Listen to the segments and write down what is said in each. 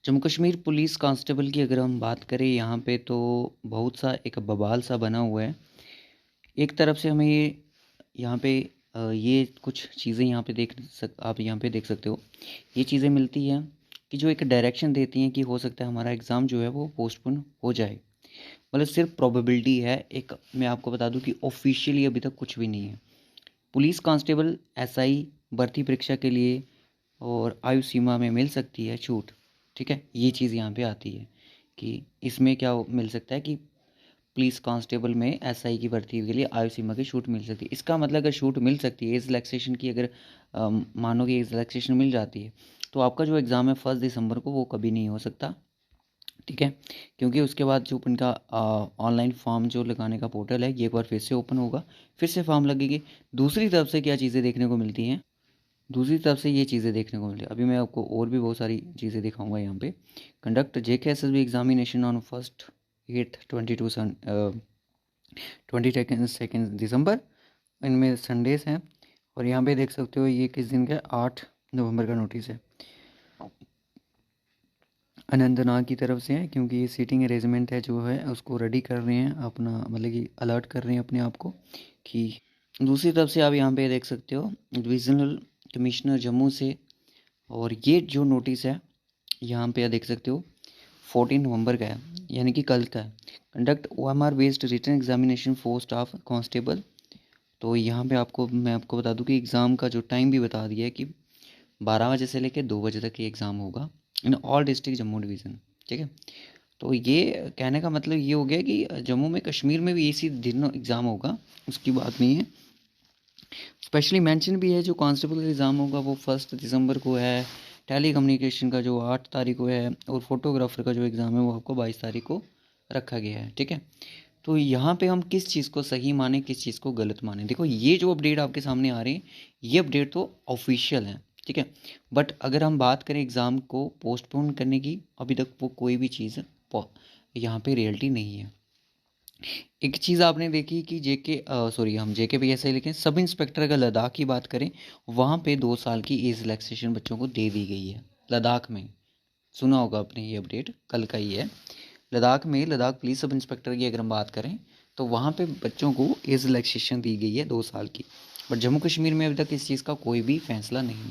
Jammu Kashmir police constable की अगर हम बात करें यहाँ पे तो बहुत सा एक बवाल सा बना हुआ है। एक तरफ से हमें ये यहाँ पे ये कुछ चीज़ें यहाँ पे आप यहाँ पे देख सकते हो। ये चीज़ें मिलती हैं कि जो एक डायरेक्शन देती हैं कि हो सकता है हमारा एग्ज़ाम जो है वो पोस्टपोन हो जाए। मतलब सिर्फ प्रोबेबिलिटी है। एक मैं आपको बता दूं कि ऑफिशियली अभी तक कुछ भी नहीं है। पुलिस कांस्टेबल एसआई भर्ती परीक्षा के लिए और आयु सीमा में मिल सकती है छूट। ठीक है, ये चीज़ यहाँ पे आती है कि इसमें क्या मिल सकता है कि पुलिस कांस्टेबल में एसआई की भर्ती के लिए आयु सीमा की छूट मिल सकती है। इसका मतलब अगर छूट मिल सकती है एज रिलैक्सेशन की, अगर मानो कि एज रिलैक्सेशन मिल जाती है तो आपका जो एग्ज़ाम है 1 दिसंबर को वो कभी नहीं हो सकता। ठीक है, क्योंकि उसके बाद जो उनका ऑनलाइन फॉर्म जो लगाने का पोर्टल है ये एक बार फिर से ओपन होगा, फिर से फॉर्म लगेगी। दूसरी तरफ से क्या चीज़ें देखने को मिलती हैं, दूसरी तरफ से ये चीज़ें देखने को मिलती है। अभी मैं आपको और भी बहुत सारी चीज़ें दिखाऊंगा यहाँ पे। Conduct JK S S B examination on 1st 8 22 22 दिसंबर। इनमें संडेज हैं और यहाँ पे देख सकते हो ये किस दिन का 8 नवंबर का नोटिस है। अनंतनाग की तरफ से है क्योंकि ये सीटिंग अरेंजमेंट है जो है उसको रेडी कर रहे हैं अपना, मतलब कि अलर्ट कर रहे हैं अपने आप को कि। दूसरी तरफ से आप यहाँ पे देख सकते हो डिविजनल कमिश्नर जम्मू से, और ये जो नोटिस है यहाँ पे देख सकते हो 14 नवंबर का है, यानी कि कल का है। Conduct OMR based written examination for staff constable. तो यहाँ पे मैं आपको बता दूँ कि एग्ज़ाम का जो टाइम भी बता दिया है कि 12 बजे से लेकर 2 बजे तक ये एग्ज़ाम होगा in all district Jammu division. ठीक है, तो ये कहने का मतलब ये हो गया कि जम्मू में कश्मीर में भी इसी दिन एग्ज़ाम होगा, उसकी बात नहीं है। स्पेशली मेंशन भी है जो कांस्टेबल का एग्ज़ाम होगा वो 1 दिसंबर को है। टेली कम्युनिकेशन का जो 8 तारीख को है, और फोटोग्राफर का जो एग्ज़ाम है वो आपको 22 तारीख को रखा गया है। ठीक है, तो यहाँ पे हम किस चीज़ को सही माने किस चीज़ को गलत माने, देखो ये जो अपडेट आपके सामने आ रहे हैं ये अपडेट तो ऑफिशियल है। ठीक है, बट अगर हम बात करें एग्ज़ाम को पोस्टपोन करने की, अभी तक वो कोई भी चीज़ यहाँ पे रियलिटी नहीं है। एक चीज़ आपने देखी कि हम जेके भी ऐसे ही लिखें, सब इंस्पेक्टर अगर लद्दाख की बात करें वहाँ पे 2 साल की एज रिलैक्सेशन बच्चों को दे दी गई है लद्दाख में। सुना होगा आपने, ये अपडेट कल का ही है। लद्दाख पुलिस सब इंस्पेक्टर की अगर हम बात करें तो वहाँ पे बच्चों को एज रिलैक्सेशन दी गई है 2 साल की। बट जम्मू कश्मीर में अभी तक इस चीज़ का कोई भी फैसला नहीं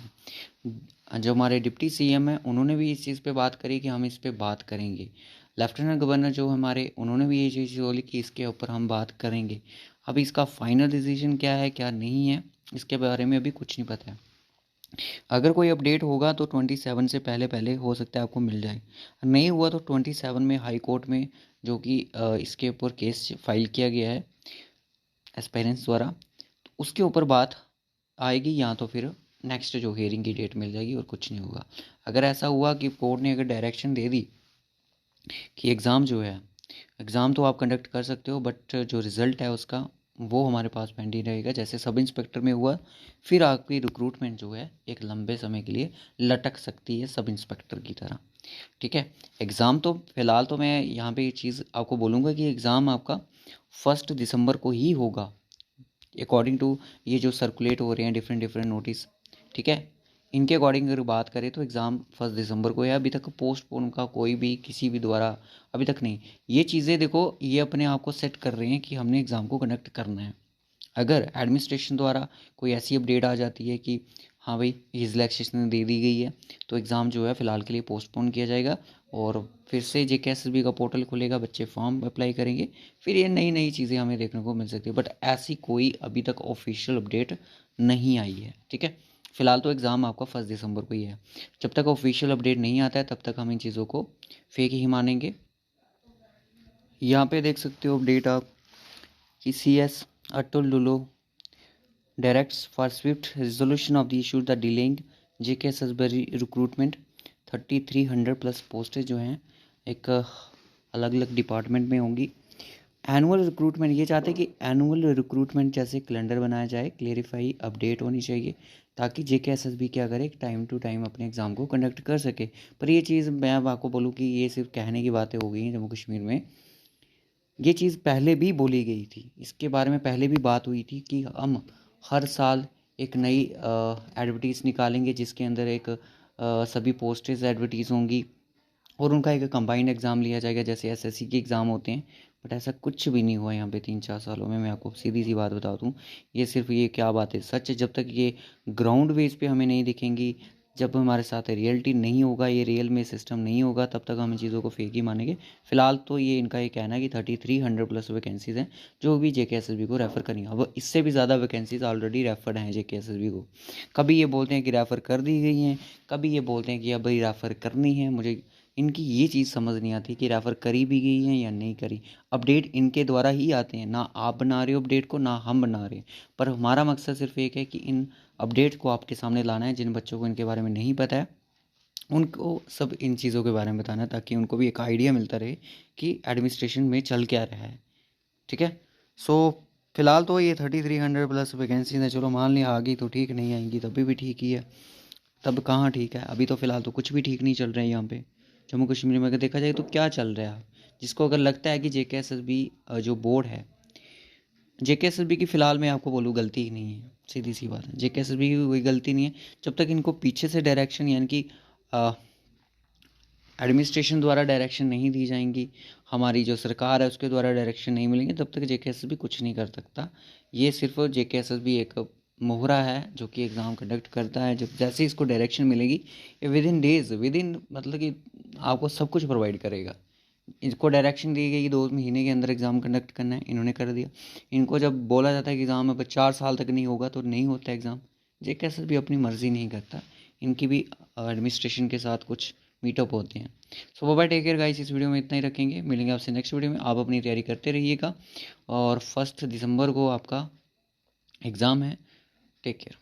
है। जो हमारे डिप्टी सीएम हैं उन्होंने भी इस चीज़ पे बात करी कि हम इस पे बात करेंगे। लेफ्टिनेंट गवर्नर जो हमारे उन्होंने भी ये चीज़ बोली कि इसके ऊपर हम बात करेंगे। अभी इसका फाइनल डिसीजन क्या है क्या नहीं है इसके बारे में अभी कुछ नहीं पता है। अगर कोई अपडेट होगा तो 27 से पहले पहले हो सकता है आपको मिल जाए, नहीं हुआ तो 27 में हाई कोर्ट में जो कि इसके ऊपर केस फाइल किया गया है एस्पेरेंट्स द्वारा, तो उसके ऊपर बात आएगी, या तो फिर नेक्स्ट जो हियरिंग की डेट मिल जाएगी और कुछ नहीं होगा। अगर ऐसा हुआ कि कोर्ट ने अगर डायरेक्शन दे दी कि एग्ज़ाम जो है, एग्ज़ाम तो आप कंडक्ट कर सकते हो बट जो रिज़ल्ट है उसका वो हमारे पास पेंडिंग रहेगा, जैसे सब इंस्पेक्टर में हुआ, फिर आपकी रिक्रूटमेंट जो है एक लंबे समय के लिए लटक सकती है सब इंस्पेक्टर की तरह। ठीक है, एग्ज़ाम तो फ़िलहाल तो मैं यहाँ पे ये चीज़ आपको बोलूँगा कि एग्ज़ाम आपका 1 दिसंबर को ही होगा अकॉर्डिंग टू ये जो सर्कुलेट हो रहे हैं डिफरेंट डिफरेंट नोटिस। ठीक है, इनके अकॉर्डिंग अगर बात करें तो एग्ज़ाम 1 दिसंबर को है। अभी तक पोस्टपोन का कोई भी किसी भी द्वारा अभी तक नहीं। ये चीज़ें देखो ये अपने आप को सेट कर रहे हैं कि हमने एग्ज़ाम को कंडक्ट करना है। अगर एडमिनिस्ट्रेशन द्वारा कोई ऐसी अपडेट आ जाती है कि हाँ भाई ये रिलैक्सेशन दे दी गई है तो एग्ज़ाम जो है फ़िलहाल के लिए पोस्टपोन किया जाएगा, और फिर से जेकेएसएसबी का पोर्टल खुलेगा, बच्चे फॉर्म अप्लाई करेंगे, फिर ये नई नई चीज़ें हमें देखने को मिल सकती है। बट ऐसी कोई अभी तक ऑफिशियल अपडेट नहीं आई है। ठीक है, फ़िलहाल तो एग्ज़ाम आपका 1 दिसंबर को ही है। जब तक ऑफिशियल अपडेट नहीं आता है तब तक हम इन चीज़ों को फेक ही मानेंगे। यहाँ पे देख सकते हो अपडेट आप कि CS अतुल लुलो directs for swift resolution of the issue that delaying JK Salisbury recruitment। 3300 plus पोस्टें जो हैं एक अलग अलग डिपार्टमेंट में होंगी। एनुअल रिक्रूटमेंट ये चाहते हैं कि एनुअल रिक्रूटमेंट जैसे कैलेंडर बनाया जाए, क्लेरिफाई अपडेट होनी चाहिए ताकि JKSSB क्या करे टाइम टू टाइम अपने एग्ज़ाम को कंडक्ट कर सके। पर ये चीज़ मैं अब आपको बोलूँ कि ये सिर्फ कहने की बातें हो गई हैं जम्मू कश्मीर में। ये चीज़ पहले भी बोली गई थी, इसके बारे में पहले भी बात हुई थी कि हम हर साल एक नई एडवर्टीज़ निकालेंगे जिसके अंदर एक सभी पोस्टेज एडवर्टीज़ होंगी, और उनका एक कंबाइंड एग्ज़ाम लिया जाएगा जैसे एसएससी के एग्ज़ाम होते हैं। बट ऐसा कुछ भी नहीं हुआ यहाँ पे 3-4 सालों में। मैं आपको सीधी सी बात बता दूँ, ये सिर्फ ये क्या बात है, सच है। जब तक ये ग्राउंड बेस पे हमें नहीं दिखेंगी, जब हमारे साथ रियलिटी नहीं होगा, ये रियल में सिस्टम नहीं होगा, तब तक हम इन चीज़ों को फेक ही मानेंगे। फिलहाल तो ये इनका ये कहना है कि 3300 प्लस वैकेंसीज़ हैं जो भी जेकेएसएसबी को रेफ़र करेंगे। अब इससे भी ज़्यादा वैकेंसीज ऑलरेडी रेफर्ड हैं जेकेएसएसबी को। कभी ये बोलते हैं कि रेफ़र कर दी गई हैं, कभी ये बोलते हैं कि अभी रेफ़र करनी है। मुझे इनकी ये चीज़ समझ नहीं आती कि रेफ़र करी भी गई है या नहीं करी। अपडेट इनके द्वारा ही आते हैं, ना आप बना रहे हो अपडेट को, ना हम बना रहे हैं। पर हमारा मकसद सिर्फ एक है कि इन अपडेट को आपके सामने लाना है। जिन बच्चों को इनके बारे में नहीं पता है उनको सब इन चीज़ों के बारे में बताना है, ताकि उनको भी एक आइडिया मिलता रहे कि एडमिनिस्ट्रेशन में चल क्या रहा है। ठीक है। सो फिलहाल तो ये 3300 प्लस वैकेंसीज है। चलो मान लिया आ गई तो ठीक, नहीं आएंगी तभी भी ठीक ही है। तब कहाँ ठीक है, अभी तो फ़िलहाल तो कुछ भी ठीक नहीं चल रहा है यहाँ पे जम्मू कश्मीर में। अगर देखा जाए तो क्या चल रहा है, जिसको अगर लगता है कि जेकेएसएसबी जो बोर्ड है, जेकेएसएसबी की फ़िलहाल मैं आपको बोलूँ गलती ही नहीं है। सीधी सी बात है, जेकेएसएसबी की कोई गलती नहीं है। जब तक इनको पीछे से डायरेक्शन यानी कि एडमिनिस्ट्रेशन द्वारा डायरेक्शन नहीं दी जाएंगी, हमारी जो सरकार है उसके द्वारा डायरेक्शन नहीं मिलेंगे, तब तक जेकेएसएसबी कुछ नहीं कर सकता। ये सिर्फ जेकेएसएसबी एक मोहरा है जो कि एग्ज़ाम कंडक्ट करता है। जब जैसे ही इसको डायरेक्शन मिलेगी, ये with in days, with in मतलब कि आपको सब कुछ प्रोवाइड करेगा। इसको डायरेक्शन दी गई 2 महीने के अंदर एग्ज़ाम कंडक्ट करना है, इन्होंने कर दिया। इनको जब बोला जाता है कि एग्ज़ाम अब 4 साल तक नहीं होगा तो नहीं होता एग्ज़ाम। जेकेएसएसबी अपनी मर्ज़ी नहीं करता, इनकी भी एडमिनिस्ट्रेशन के साथ कुछ मीटअप होते हैं। सो बाय, टेक केयर गाइस। इस वीडियो में इतना ही रखेंगे, मिलेंगे आपसे नेक्स्ट वीडियो में। आप अपनी तैयारी करते रहिएगा और 1 दिसंबर को आपका एग्ज़ाम है। Take care.